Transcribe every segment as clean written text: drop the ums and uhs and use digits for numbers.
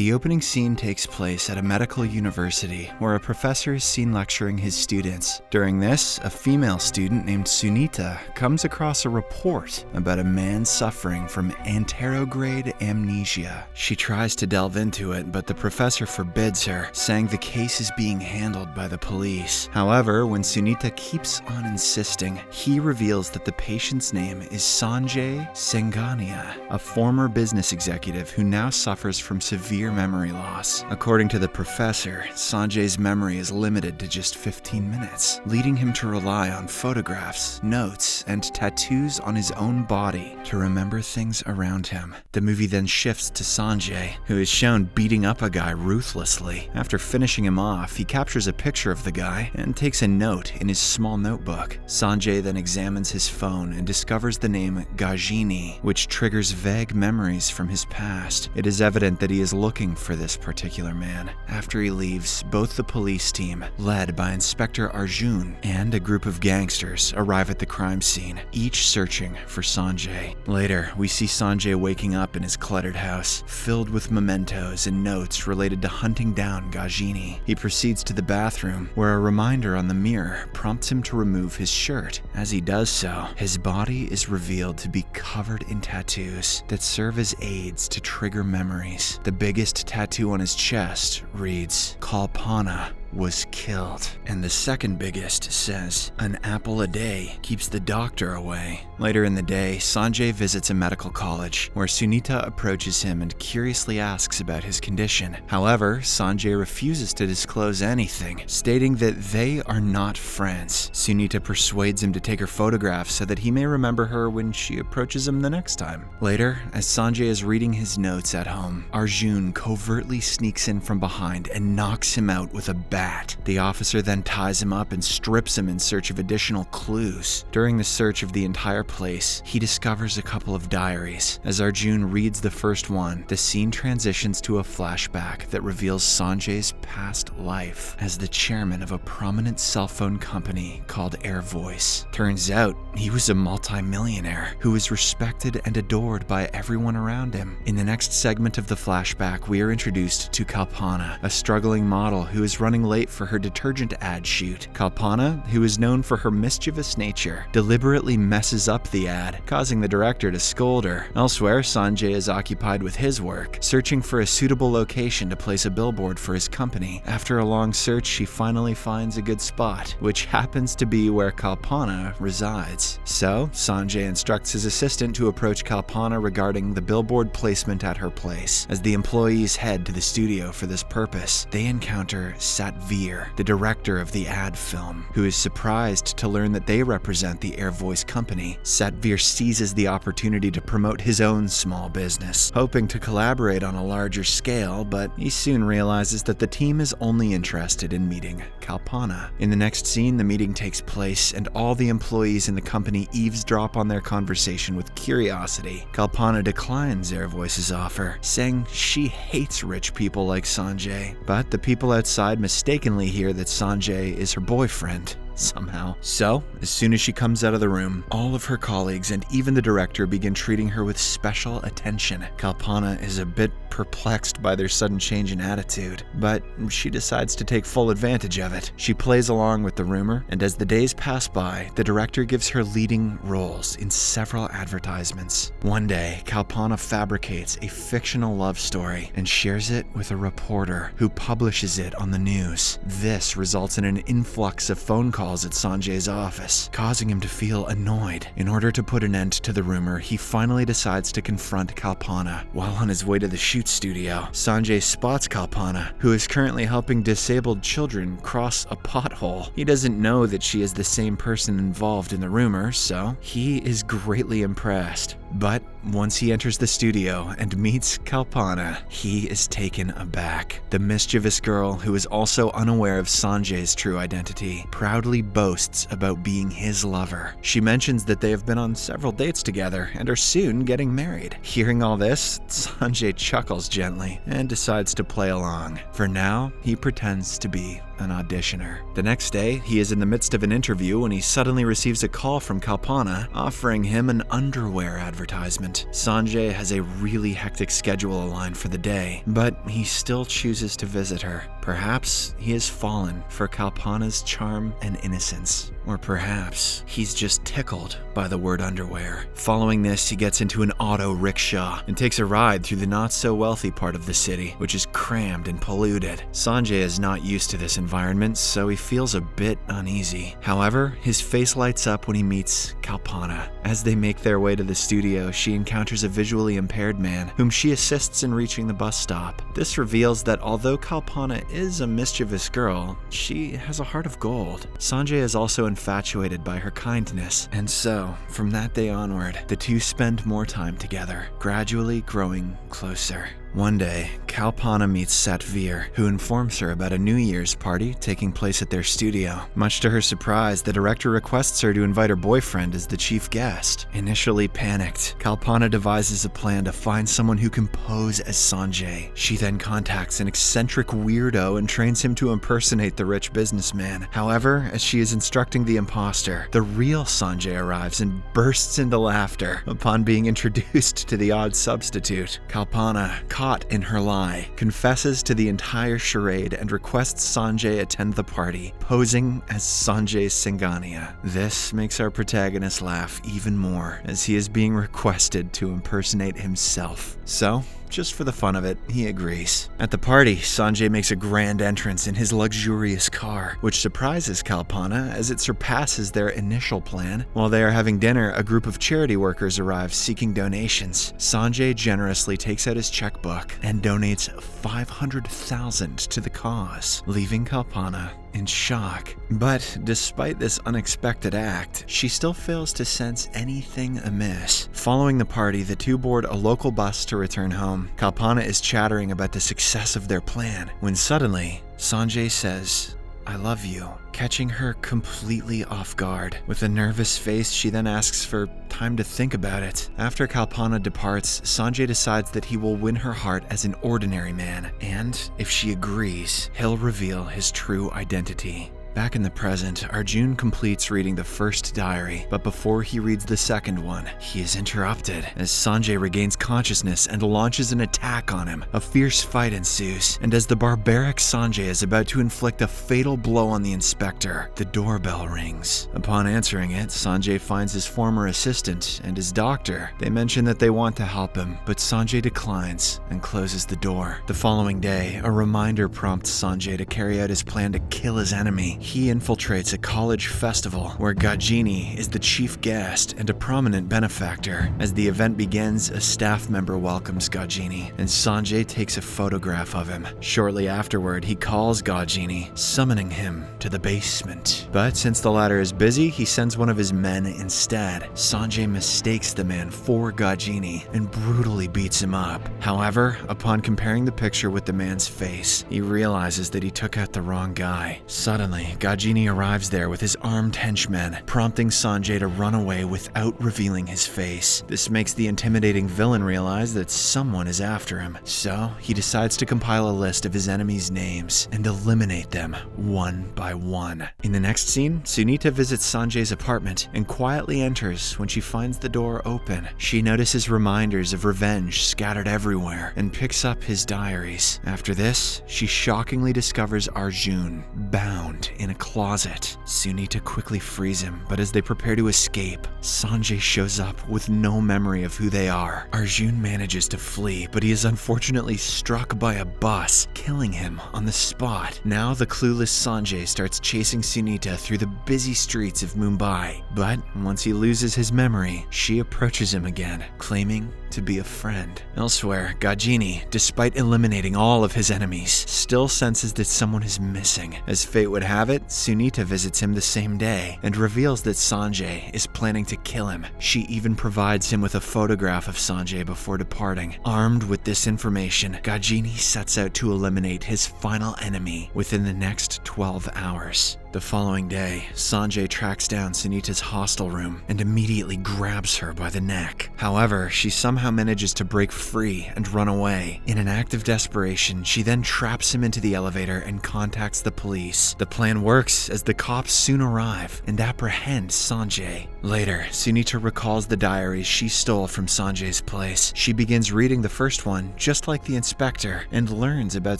The opening scene takes place at a medical university where a professor is seen lecturing his students. During this, a female student named Sunita comes across a report about a man suffering from anterograde amnesia. She tries to delve into it, but the professor forbids her, saying the case is being handled by the police. However, when Sunita keeps on insisting, he reveals that the patient's name is Sanjay Senghania, a former business executive who now suffers from severe memory loss. According to the professor, Sanjay's memory is limited to just 15 minutes, leading him to rely on photographs, notes, and tattoos on his own body to remember things around him. The movie then shifts to Sanjay, who is shown beating up a guy ruthlessly. After finishing him off, he captures a picture of the guy and takes a note in his small notebook. Sanjay then examines his phone and discovers the name Gajini, which triggers vague memories from his past. It is evident that he is looking for this particular man. After he leaves, both the police team, led by Inspector Arjun, and a group of gangsters arrive at the crime scene, each searching for Sanjay. Later, we see Sanjay waking up in his cluttered house, filled with mementos and notes related to hunting down Gajini. He proceeds to the bathroom, where a reminder on the mirror prompts him to remove his shirt. As he does so, his body is revealed to be covered in tattoos that serve as aids to trigger memories. The biggest tattoo on his chest reads, "Kalpana was killed." And the second biggest says, "An apple a day keeps the doctor away." Later in the day, Sanjay visits a medical college, where Sunita approaches him and curiously asks about his condition. However, Sanjay refuses to disclose anything, stating that they are not friends. Sunita persuades him to take her photographs so that he may remember her when she approaches him the next time. Later, as Sanjay is reading his notes at home, Arjun covertly sneaks in from behind and knocks him out with a bat. The officer then ties him up and strips him in search of additional clues. During the search of the entire place, he discovers a couple of diaries. As Arjun reads the first one, the scene transitions to a flashback that reveals Sanjay's past life as the chairman of a prominent cell phone company called Air Voice. Turns out, he was a multi-millionaire who was respected and adored by everyone around him. In the next segment of the flashback, we are introduced to Kalpana, a struggling model who is running late for her detergent ad shoot. Kalpana, who is known for her mischievous nature, deliberately messes up the ad, causing the director to scold her. Elsewhere, Sanjay is occupied with his work, searching for a suitable location to place a billboard for his company. After a long search, she finally finds a good spot, which happens to be where Kalpana resides. So, Sanjay instructs his assistant to approach Kalpana regarding the billboard placement at her place. As the employees head to the studio for this purpose, they encounter Satvir, the director of the ad film, who is surprised to learn that they represent the Air Voice company. Satvir seizes the opportunity to promote his own small business, hoping to collaborate on a larger scale, but he soon realizes that the team is only interested in meeting Kalpana. In the next scene, the meeting takes place, and all the employees in the company eavesdrop on their conversation with curiosity. Kalpana declines Air Voice's offer, saying she hates rich people like Sanjay, but the people outside mistakenly hear that Sanjay is her boyfriend. Somehow. So, as soon as she comes out of the room, all of her colleagues and even the director begin treating her with special attention. Kalpana is a bit perplexed by their sudden change in attitude, but she decides to take full advantage of it. She plays along with the rumor, and as the days pass by, the director gives her leading roles in several advertisements. One day, Kalpana fabricates a fictional love story and shares it with a reporter who publishes it on the news. This results in an influx of phone calls at Sanjay's office, causing him to feel annoyed. In order to put an end to the rumor, he finally decides to confront Kalpana. While on his way to the shoot studio, Sanjay spots Kalpana, who is currently helping disabled children cross a pothole. He doesn't know that she is the same person involved in the rumor, so he is greatly impressed. But once he enters the studio and meets Kalpana, he is taken aback. The mischievous girl, who is also unaware of Sanjay's true identity, proudly boasts about being his lover. She mentions that they have been on several dates together and are soon getting married. Hearing all this, Sanjay chuckles gently and decides to play along. For now, he pretends to be an auditioner. The next day, he is in the midst of an interview when he suddenly receives a call from Kalpana offering him an underwear advertisement. advertisement. Sanjay has a really hectic schedule aligned for the day, but he still chooses to visit her. Perhaps he has fallen for Kalpana's charm and innocence. Or perhaps he's just tickled by the word underwear. Following this, he gets into an auto rickshaw and takes a ride through the not-so-wealthy part of the city, which is crammed and polluted. Sanjay is not used to this environment, so he feels a bit uneasy. However, his face lights up when he meets Kalpana. As they make their way to the studio, she encounters a visually impaired man, whom she assists in reaching the bus stop. This reveals that although Kalpana is a mischievous girl, she has a heart of gold. Sanjay is also infatuated by her kindness, and so, from that day onward, the two spend more time together, gradually growing closer. One day, Kalpana meets Satvir, who informs her about a New Year's party taking place at their studio. Much to her surprise, the director requests her to invite her boyfriend as the chief guest. Initially panicked, Kalpana devises a plan to find someone who can pose as Sanjay. She then contacts an eccentric weirdo and trains him to impersonate the rich businessman. However, as she is instructing the imposter, the real Sanjay arrives and bursts into laughter upon being introduced to the odd substitute. Kalpana, caught in her lie, confesses to the entire charade and requests Sanjay attend the party, posing as Sanjay Singhania. This makes our protagonist laugh even more, as he is being requested to impersonate himself. So, just for the fun of it, he agrees. At the party, Sanjay makes a grand entrance in his luxurious car, which surprises Kalpana as it surpasses their initial plan. While they are having dinner, a group of charity workers arrive seeking donations. Sanjay generously takes out his checkbook and donates $500,000 to the cause, leaving Kalpana in shock. But despite this unexpected act, she still fails to sense anything amiss. Following the party, the two board a local bus to return home. Kalpana is chattering about the success of their plan, when suddenly, Sanjay says, "I love you," catching her completely off guard. With a nervous face, she then asks for time to think about it. After Kalpana departs, Sanjay decides that he will win her heart as an ordinary man, and if she agrees, he'll reveal his true identity. Back in the present, Arjun completes reading the first diary, but before he reads the second one, he is interrupted as Sanjay regains consciousness and launches an attack on him. A fierce fight ensues, and as the barbaric Sanjay is about to inflict a fatal blow on the inspector, the doorbell rings. Upon answering it, Sanjay finds his former assistant and his doctor. They mention that they want to help him, but Sanjay declines and closes the door. The following day, a reminder prompts Sanjay to carry out his plan to kill his enemy. He infiltrates a college festival where Gajini is the chief guest and a prominent benefactor. As the event begins, a staff member welcomes Gajini, and Sanjay takes a photograph of him. Shortly afterward, he calls Gajini, summoning him to the basement. But since the latter is busy, he sends one of his men instead. Sanjay mistakes the man for Gajini and brutally beats him up. However, upon comparing the picture with the man's face, he realizes that he took out the wrong guy. Suddenly, Gajini arrives there with his armed henchmen, prompting Sanjay to run away without revealing his face. This makes the intimidating villain realize that someone is after him, so he decides to compile a list of his enemies' names and eliminate them one by one. In the next scene, Sunita visits Sanjay's apartment and quietly enters when she finds the door open. She notices reminders of revenge scattered everywhere and picks up his diaries. After this, she shockingly discovers Arjun bound in a closet. Sunita quickly frees him, but as they prepare to escape, Sanjay shows up with no memory of who they are. Arjun manages to flee, but he is unfortunately struck by a bus, killing him on the spot. Now the clueless Sanjay starts chasing Sunita through the busy streets of Mumbai, but once he loses his memory, she approaches him again, claiming to be a friend. Elsewhere, Gajini, despite eliminating all of his enemies, still senses that someone is missing. As fate would have it, Sunita visits him the same day and reveals that Sanjay is planning to kill him. She even provides him with a photograph of Sanjay before departing. Armed with this information, Gajini sets out to eliminate his final enemy within the next 12 hours. The following day, Sanjay tracks down Sunita's hostel room and immediately grabs her by the neck. However, she somehow manages to break free and run away. In an act of desperation, she then traps him into the elevator and contacts the police. The plan works as the cops soon arrive and apprehend Sanjay. Later, Sunita recalls the diaries she stole from Sanjay's place. She begins reading the first one, just like the inspector, and learns about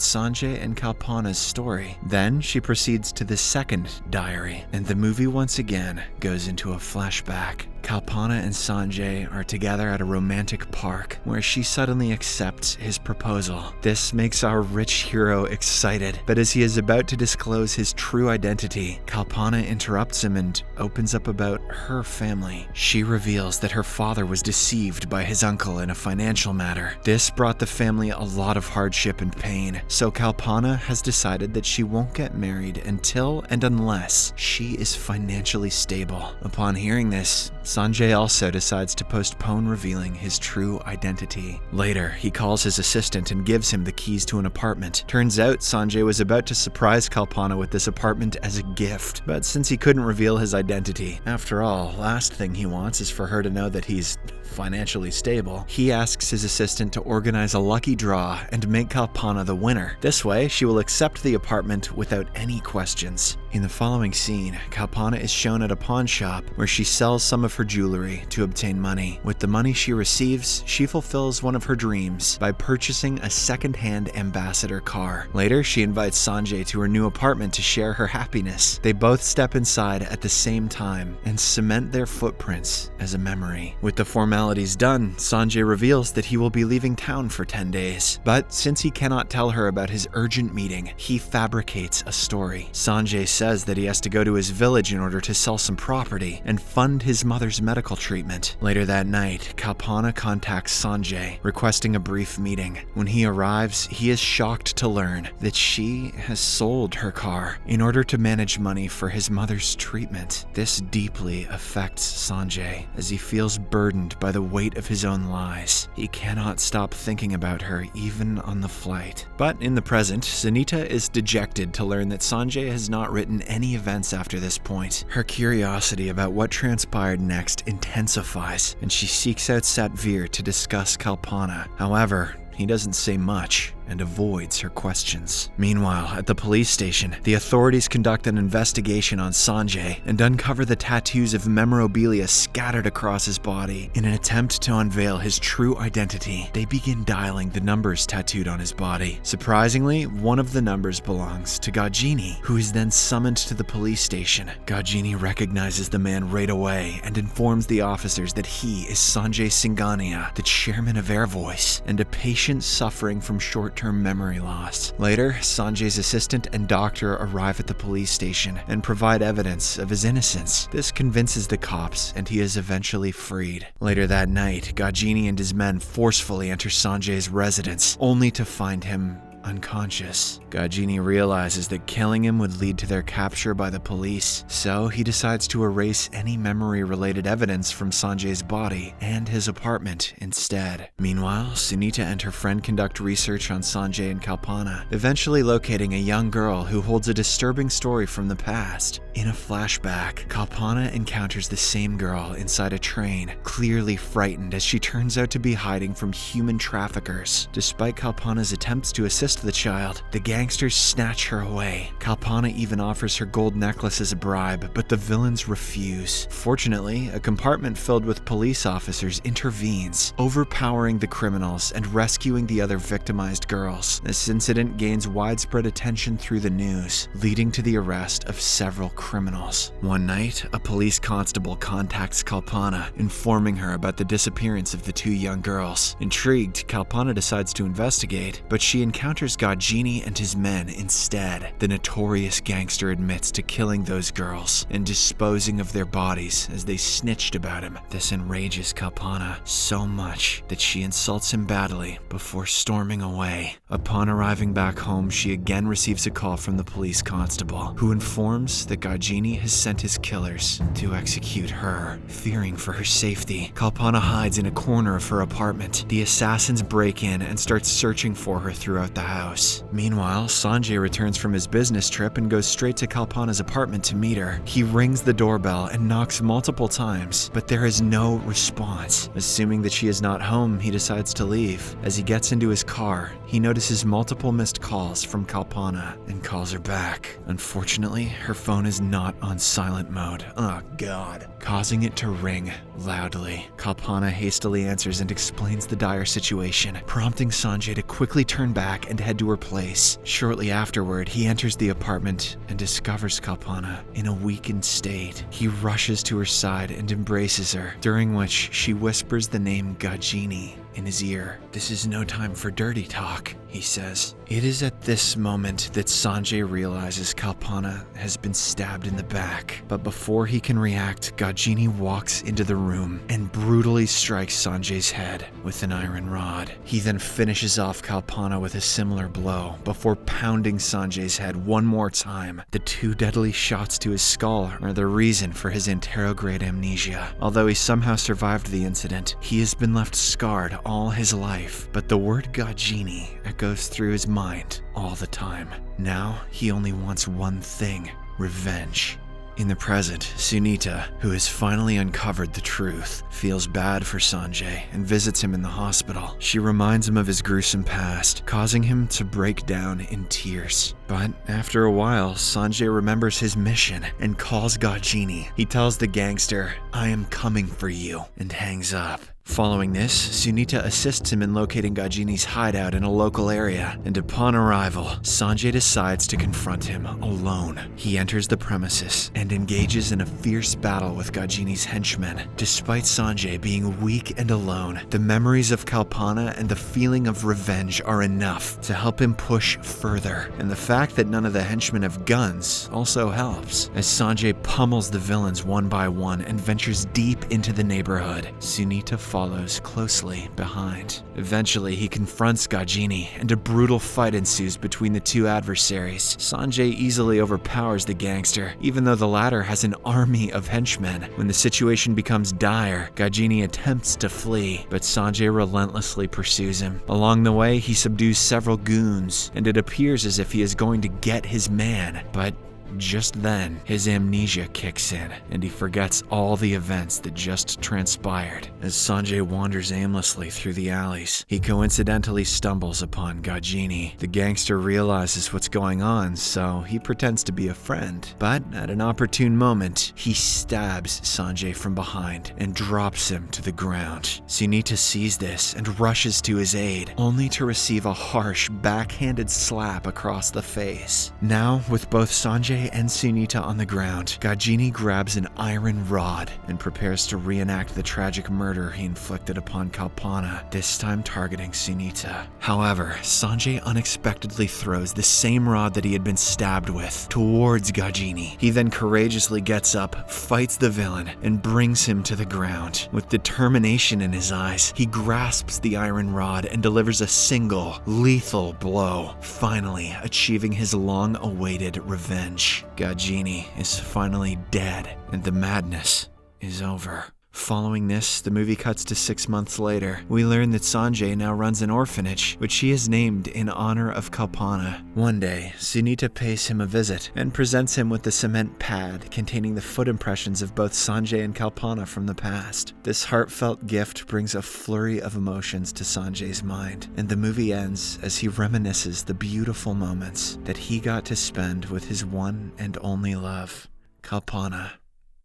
Sanjay and Kalpana's story. Then she proceeds to the second diary, and the movie once again goes into a flashback. Kalpana and Sanjay are together at a romantic park where she suddenly accepts his proposal. This makes our rich hero excited, but as he is about to disclose his true identity, Kalpana interrupts him and opens up about her family. She reveals that her father was deceived by his uncle in a financial matter. This brought the family a lot of hardship and pain, so Kalpana has decided that she won't get married until and unless she is financially stable. Upon hearing this, Sanjay also decides to postpone revealing his true identity. Later, he calls his assistant and gives him the keys to an apartment. Turns out Sanjay was about to surprise Kalpana with this apartment as a gift, but since he couldn't reveal his identity, after all, last thing he wants is for her to know that he's financially stable, he asks his assistant to organize a lucky draw and make Kalpana the winner. This way, she will accept the apartment without any questions. In the following scene, Kalpana is shown at a pawn shop where she sells some of her jewelry to obtain money. With the money she receives, she fulfills one of her dreams by purchasing a second-hand ambassador car. Later, she invites Sanjay to her new apartment to share her happiness. They both step inside at the same time and cement their footprints as a memory. With the formalities done, Sanjay reveals that he will be leaving town for 10 days. But since he cannot tell her about his urgent meeting, he fabricates a story. Sanjay says that he has to go to his village in order to sell some property and fund his mother's medical treatment. Later that night, Kalpana contacts Sanjay, requesting a brief meeting. When he arrives, he is shocked to learn that she has sold her car in order to manage money for his mother's treatment. This deeply affects Sanjay as he feels burdened by the weight of his own lies. He cannot stop thinking about her even on the flight. But in the present, Sunita is dejected to learn that Sanjay has not written any events after this point. Her curiosity about what transpired next intensifies, and she seeks out Satvir to discuss Kalpana. However, he doesn't say much and avoids her questions. Meanwhile, at the police station, the authorities conduct an investigation on Sanjay and uncover the tattoos of memorabilia scattered across his body. In an attempt to unveil his true identity, they begin dialing the numbers tattooed on his body. Surprisingly, one of the numbers belongs to Gajini, who is then summoned to the police station. Gajini recognizes the man right away and informs the officers that he is Sanjay Singhania, the chairman of Air Voice, and a patient suffering from short-term memory loss. Later, Sanjay's assistant and doctor arrive at the police station and provide evidence of his innocence. This convinces the cops, and he is eventually freed. Later that night, Gajini and his men forcefully enter Sanjay's residence, only to find him unconscious. Gajini realizes that killing him would lead to their capture by the police, so he decides to erase any memory-related evidence from Sanjay's body and his apartment instead. Meanwhile, Sunita and her friend conduct research on Sanjay and Kalpana, eventually locating a young girl who holds a disturbing story from the past. In a flashback, Kalpana encounters the same girl inside a train, clearly frightened as she turns out to be hiding from human traffickers. Despite Kalpana's attempts to assist the child, the gangsters snatch her away. Kalpana even offers her gold necklace as a bribe, but the villains refuse. Fortunately, a compartment filled with police officers intervenes, overpowering the criminals and rescuing the other victimized girls. This incident gains widespread attention through the news, leading to the arrest of several criminals. One night, a police constable contacts Kalpana, informing her about the disappearance of the two young girls. Intrigued, Kalpana decides to investigate, but she encounters Gajini and his men instead. The notorious gangster admits to killing those girls and disposing of their bodies as they snitched about him. This enrages Kalpana so much that she insults him badly before storming away. Upon arriving back home, she again receives a call from the police constable, who informs that Gajini has sent his killers to execute her. Fearing for her safety, Kalpana hides in a corner of her apartment. The assassins break in and start searching for her throughout the house. Meanwhile, Sanjay returns from his business trip and goes straight to Kalpana's apartment to meet her. He rings the doorbell and knocks multiple times, but there is no response. Assuming that she is not home, he decides to leave. As he gets into his car, he notices multiple missed calls from Kalpana and calls her back. Unfortunately, her phone is not on silent mode. Oh god. Causing it to ring loudly. Kalpana hastily answers and explains the dire situation, prompting Sanjay to quickly turn back and head to her place. Shortly afterward, he enters the apartment and discovers Kalpana in a weakened state. He rushes to her side and embraces her, during which she whispers the name Gajini in his ear. "This is no time for dirty talk," he says. It is at this moment that Sanjay realizes Kalpana has been stabbed in the back. But before he can react, Gajini walks into the room and brutally strikes Sanjay's head with an iron rod. He then finishes off Kalpana with a similar blow before pounding Sanjay's head one more time. The 2 deadly shots to his skull are the reason for his anterograde amnesia. Although he somehow survived the incident, he has been left scarred all his life, but the word Gajini echoes through his mind all the time. Now, he only wants one thing: revenge. In the present, Sunita, who has finally uncovered the truth, feels bad for Sanjay and visits him in the hospital. She reminds him of his gruesome past, causing him to break down in tears. But after a while, Sanjay remembers his mission and calls Gajini. He tells the gangster, "I am coming for you," and hangs up. Following this, Sunita assists him in locating Gajini's hideout in a local area, and upon arrival, Sanjay decides to confront him alone. He enters the premises and engages in a fierce battle with Gajini's henchmen. Despite Sanjay being weak and alone, the memories of Kalpana and the feeling of revenge are enough to help him push further, and the fact that none of the henchmen have guns also helps. As Sanjay pummels the villains one by one and ventures deep into the neighborhood, Sunita follows closely behind. Eventually, he confronts Gajini, and a brutal fight ensues between the 2 adversaries. Sanjay easily overpowers the gangster, even though the latter has an army of henchmen. When the situation becomes dire, Gajini attempts to flee, but Sanjay relentlessly pursues him. Along the way, he subdues several goons, and it appears as if he is going to get his man, but just then, his amnesia kicks in, and he forgets all the events that just transpired. As Sanjay wanders aimlessly through the alleys, he coincidentally stumbles upon Gajini. The gangster realizes what's going on, so he pretends to be a friend. But at an opportune moment, he stabs Sanjay from behind and drops him to the ground. Sunita sees this and rushes to his aid, only to receive a harsh, backhanded slap across the face. Now, with both Sanjay and Sunita on the ground, Gajini grabs an iron rod and prepares to reenact the tragic murder he inflicted upon Kalpana, this time targeting Sunita. However, Sanjay unexpectedly throws the same rod that he had been stabbed with towards Gajini. He then courageously gets up, fights the villain, and brings him to the ground. With determination in his eyes, he grasps the iron rod and delivers a single, lethal blow, finally achieving his long-awaited revenge. Gajini is finally dead, and the madness is over. Following this, the movie cuts to 6 months later. We learn that Sanjay now runs an orphanage, which he has named in honor of Kalpana. One day, Sunita pays him a visit and presents him with the cement pad containing the foot impressions of both Sanjay and Kalpana from the past. This heartfelt gift brings a flurry of emotions to Sanjay's mind, and the movie ends as he reminisces the beautiful moments that he got to spend with his one and only love, Kalpana.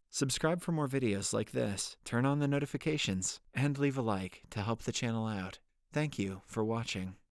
Subscribe for more videos like this, turn on the notifications, and leave a like to help the channel out. Thank you for watching.